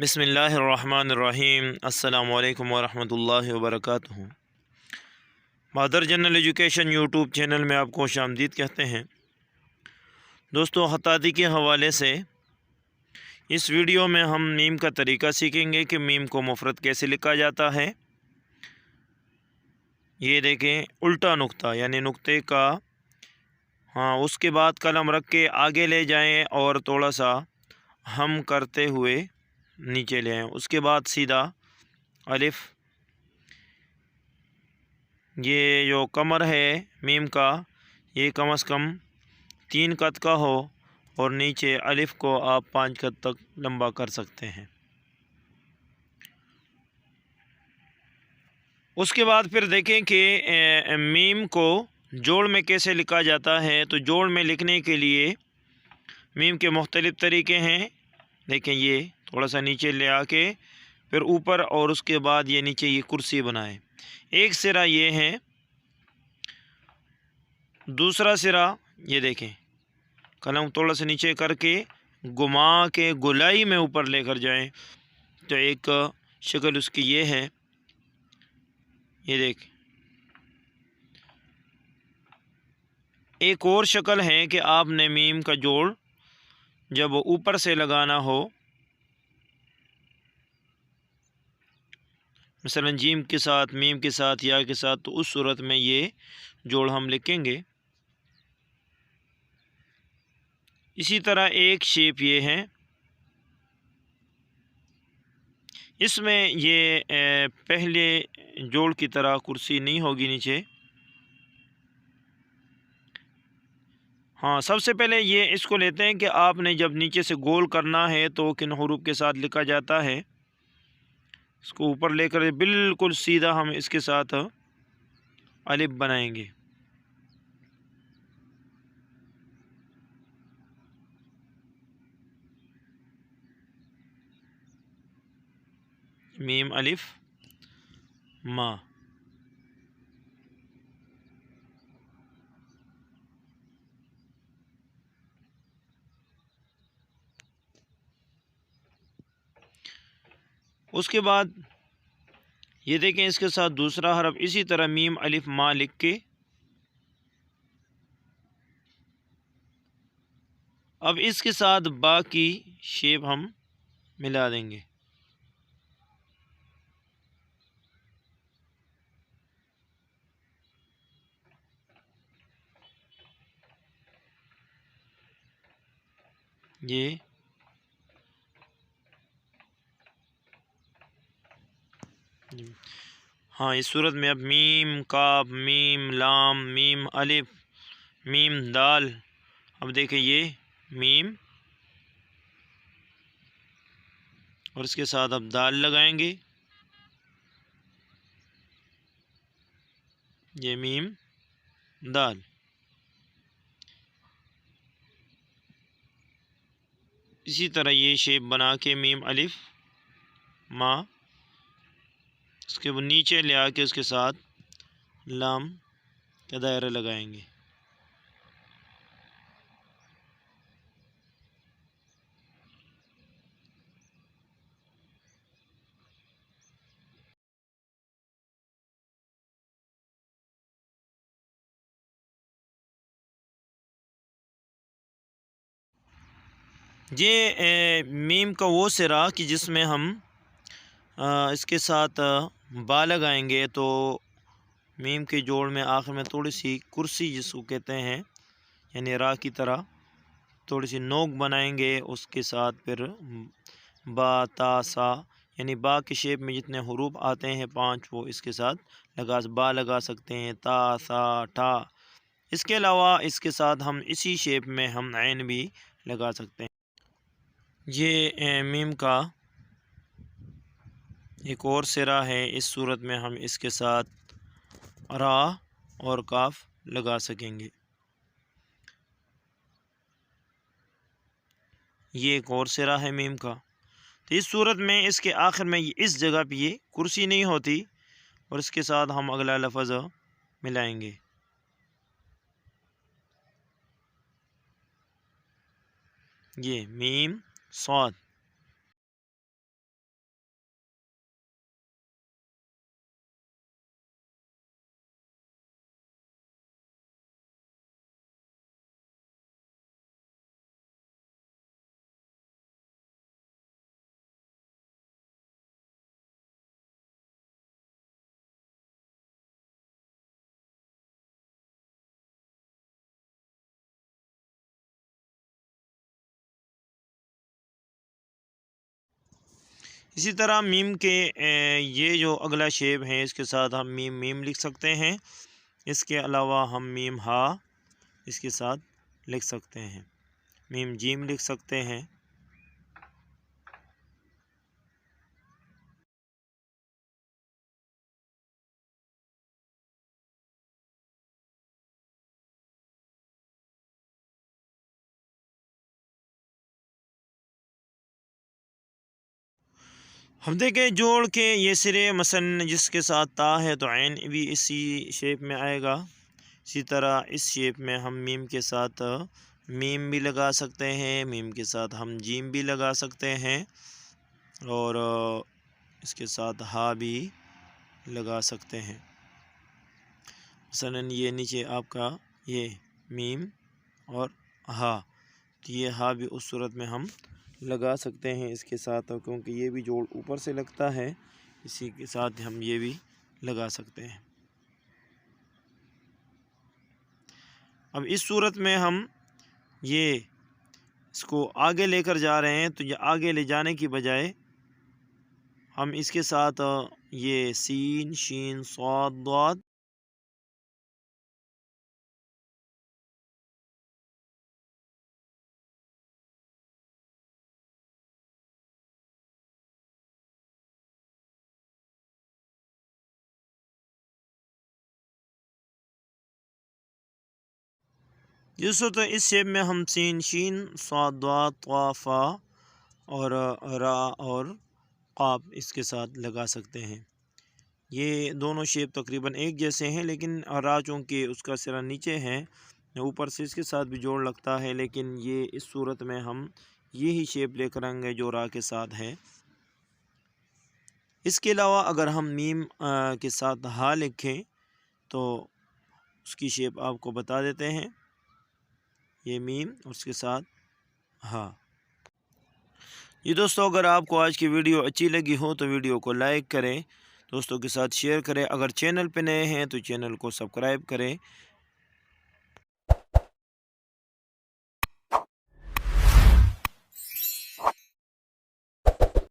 بسم اللہ الرحمن الرحیم۔ السلام علیکم ورحمۃ اللہ وبرکاتہ۔ مادر جنرل ایجوکیشن یوٹیوب چینل میں آپ کو خوش آمدید کہتے ہیں۔ دوستو، خطاطی کے حوالے سے اس ویڈیو میں ہم میم کا طریقہ سیکھیں گے کہ میم کو مفرد کیسے لکھا جاتا ہے۔ یہ دیکھیں، الٹا نقطہ یعنی نقطے کا اس کے بعد قلم رکھ کے آگے لے جائیں اور تھوڑا سا ہم کرتے ہوئے نیچے لے آئیں، اس کے بعد سیدھا الف۔ یہ جو کمر ہے میم کا، یہ کم از کم 3 قد کا ہو اور نیچے الف کو آپ 5 قد تک لمبا کر سکتے ہیں۔ اس کے بعد پھر دیکھیں کہ میم کو جوڑ میں کیسے لکھا جاتا ہے۔ تو جوڑ میں لکھنے کے لیے میم کے مختلف طریقے ہیں۔ دیکھیں، یہ تھوڑا سا نیچے لے آ کے پھر اوپر، اور اس کے بعد یہ نیچے یہ کرسی بنائیں۔ ایک سرا یہ ہے، دوسرا سرا یہ دیکھیں، قلم تھوڑا سا نیچے کر کے گھما کے گولائی میں اوپر لے کر جائیں تو ایک شکل اس کی یہ ہے۔ یہ دیکھ، ایک اور شکل ہے کہ آپ نے میم کا جوڑ جب اوپر سے لگانا ہو، مثلا جیم کے ساتھ، میم کے ساتھ، یا کے ساتھ، تو اس صورت میں یہ جوڑ ہم لکھیں گے۔ اسی طرح ایک شیپ یہ ہے، اس میں یہ پہلے جوڑ کی طرح کرسی نہیں ہوگی نیچے۔ سب سے پہلے یہ اس کو لیتے ہیں کہ آپ نے جب نیچے سے گول کرنا ہے تو کن حروف کے ساتھ لکھا جاتا ہے۔ اس کو اوپر لے کر بالکل سیدھا ہم اس کے ساتھ الف بنائیں گے۔ میم الف ما۔ اس کے بعد یہ دیکھیں، اس کے ساتھ دوسرا حرف اسی طرح میم الف ما لکھ کے اب اس کے ساتھ با کی شیپ ہم ملا دیں گے۔ یہ اس صورت میں اب میم کاف، میم لام، میم الف، میم دال۔ اب دیکھیں، یہ میم اور اس کے ساتھ اب دال لگائیں گے۔ یہ میم دال۔ اسی طرح یہ شیپ بنا کے میم الف ما، اس کے نیچے لے آ کے اس کے ساتھ لام کا دائرہ لگائیں گے۔ یہ میم کا وہ سرا کہ جس میں ہم اس کے ساتھ با لگائیں گے، تو میم کے جوڑ میں آخر میں تھوڑی سی کرسی جس کو کہتے ہیں، یعنی را کی طرح تھوڑی سی نوک بنائیں گے۔ اس کے ساتھ پھر با تا سا، یعنی با کی شیپ میں جتنے حروف آتے ہیں 5، وہ اس کے ساتھ با لگا سکتے ہیں، تا سا ٹا۔ اس کے علاوہ اس کے ساتھ ہم اسی شیپ میں ہم عین بھی لگا سکتے ہیں۔ یہ میم کا ایک اور سرا ہے، اس صورت میں ہم اس کے ساتھ را اور کاف لگا سکیں گے۔ یہ ایک اور سرا ہے میم کا۔ تو اس صورت میں اس کے آخر میں اس جگہ پہ یہ کرسی نہیں ہوتی، اور اس کے ساتھ ہم اگلا لفظ ملائیں گے۔ یہ میم صاد۔ اسی طرح میم کے یہ جو اگلا شیپ ہے اس کے ساتھ ہم میم میم لکھ سکتے ہیں۔ اس کے علاوہ ہم میم ہا اس کے ساتھ لکھ سکتے ہیں، میم جیم لکھ سکتے ہیں۔ ہم دیکھیں جوڑ کے یہ سرے مثلا جس کے ساتھ تا ہے تو عین بھی اسی شیپ میں آئے گا۔ اسی طرح اس شیپ میں ہم میم کے ساتھ میم بھی لگا سکتے ہیں، میم کے ساتھ ہم جیم بھی لگا سکتے ہیں، اور اس کے ساتھ ہا بھی لگا سکتے ہیں۔ مثلا یہ نیچے آپ کا یہ میم اور ہا، تو یہ ہا بھی اس صورت میں ہم لگا سکتے ہیں اس کے ساتھ، کیونکہ یہ بھی جوڑ اوپر سے لگتا ہے، اسی کے ساتھ ہم یہ بھی لگا سکتے ہیں۔ اب اس صورت میں ہم یہ اس کو آگے لے کر جا رہے ہیں، تو یہ آگے لے جانے کی بجائے ہم اس کے ساتھ یہ سین شین صاد ضاد جس صورت اس شیپ میں ہم سین شین صاد ضاد طا فا اور را اور قاف اس کے ساتھ لگا سکتے ہیں۔ یہ دونوں شیپ تقریباً ایک جیسے ہیں، لیکن را چونکہ اس کا سرا نیچے ہے، اوپر سے اس کے ساتھ بھی جوڑ لگتا ہے، لیکن یہ اس صورت میں ہم یہی شیپ لے کر آئیں گے جو را کے ساتھ ہے۔ اس کے علاوہ اگر ہم میم کے ساتھ ہا لکھیں تو اس کی شیپ آپ کو بتا دیتے ہیں، یہ میم اور اس کے ساتھ ہا۔ یہ دوستو اگر آپ کو آج کی ویڈیو اچھی لگی ہو تو ویڈیو کو لائک کریں، دوستوں کے ساتھ شیئر کریں، اگر چینل پہ نئے ہیں تو چینل کو سبسکرائب کریں۔